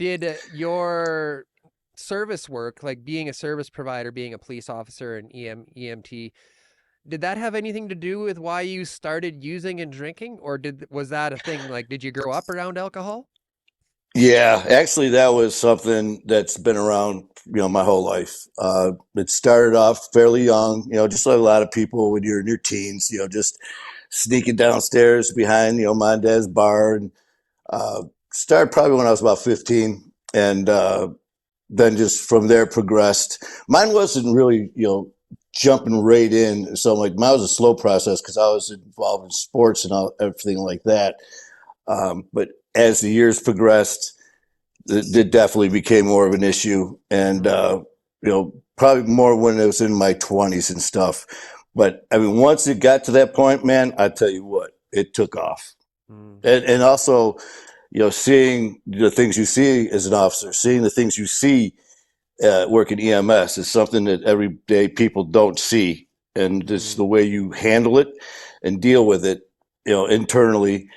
Did your service work, like being a service provider, being a police officer and EMT, did that have anything to do with why you started using and drinking, or was that a thing? Like, did you grow up around alcohol? Yeah, actually, that was something that's been around, my whole life. It started off fairly young, just like a lot of people when you're in your teens, just sneaking downstairs behind, mom and dad's bar, and uh, started probably when I was about 15, and then just from there progressed. Mine wasn't really, jumping right in. So like mine was a slow process because I was involved in sports and everything like that. But as the years progressed, it definitely became more of an issue, and Mm, probably more when it was in my 20s and stuff. But I mean, once it got to that point, man, I tell you what, it took off. mm, And also, seeing the things you see as an officer, seeing the things you see working EMS is something that everyday people don't see, and just mm. the way you handle it and deal with it, internally.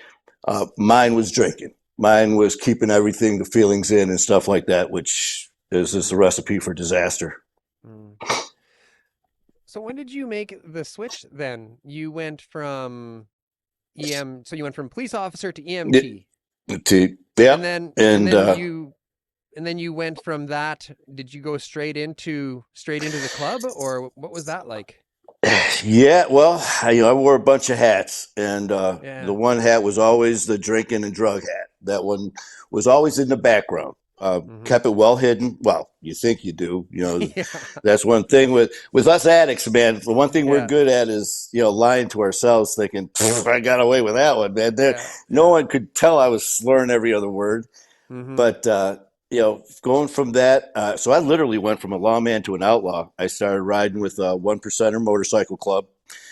Mine was drinking. Mine was keeping everything, the feelings in and stuff like that, which is just a Mm, recipe for disaster. mm. So when did you make the switch then? You went from so you went from police officer to It, EMT. yeah, And then and and then you went from that, did you go straight into the club, or what was that like? yeah. Well, I wore a bunch of hats, and the Yeah. one hat was always the drinking and drug hat. That one was always in the background. Hmm. Kept it well hidden. Well, you think you do. Yeah. That's one thing with us addicts, man. The one thing we're Yeah. good at is lying to ourselves, thinking I got away with that one, man. Yeah. No Yeah. one could tell I was slurring every other word. Hmm. But going from that, so I literally went from a lawman to an outlaw. I started riding with a One Percenter Motorcycle Club,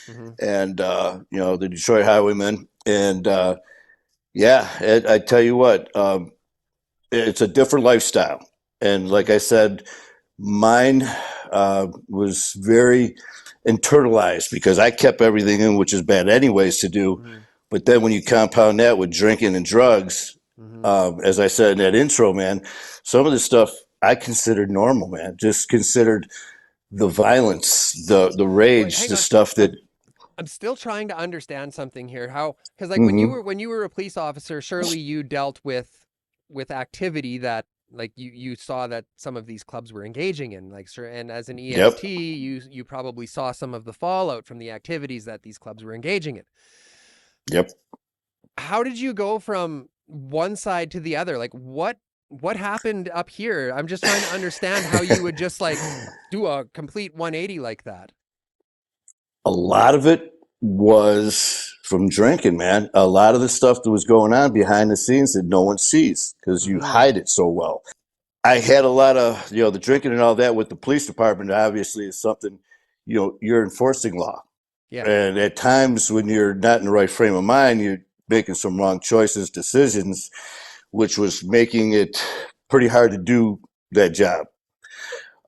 Hmm. and the Detroit Highwaymen, and yeah, I tell you what, it's a different lifestyle. And like I said, mine was very internalized because I kept everything in, which is bad anyways to do. Hmm. But then when you compound that with drinking and drugs, Hmm. as I said in that intro, man, some of the stuff I considered normal, man. Just considered the violence, the Wait, rage, hang the on. stuff that. I'm still trying to understand something here. How, because like when you Mm-hmm. were when you were a police officer, surely you dealt with activity that, like, you saw that some of these clubs were engaging in, like, sir, and as an Yep. EMT, you probably saw some of the fallout from the activities that these clubs were engaging in. Yep. How did you go from one side to the other? Like, what happened up here? I'm just trying to understand how you would just like do a complete 180 like that. A lot of it was from drinking, man. A lot of the stuff that was going on behind the scenes that no one sees because you Hmm. hide it so well. I had a lot of, the drinking and all that with the police department, obviously, is something, you're enforcing law. Yeah. And at times when you're not in the right frame of mind, you're making some wrong choices, decisions, which was making it pretty hard to do that job.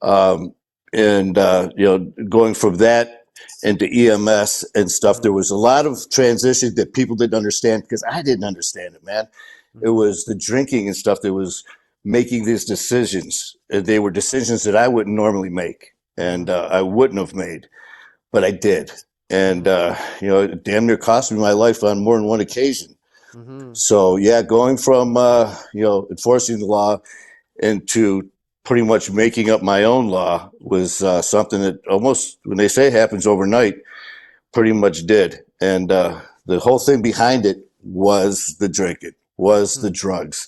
Um, and going from that into EMS and stuff, there Hmm. was a lot of transition that people didn't understand because I didn't understand it, man. It Hmm. was the drinking and stuff that was making these decisions. And they were decisions that I wouldn't normally make, Hmm. and I wouldn't have made, but I did. And Hmm. it damn near cost me my life on more than one occasion. Hmm. So yeah, going from enforcing the law into pretty much making up my own law was something that almost, when they say it happens overnight, pretty much did. And the whole thing behind it was the drinking, was the Hmm. drugs.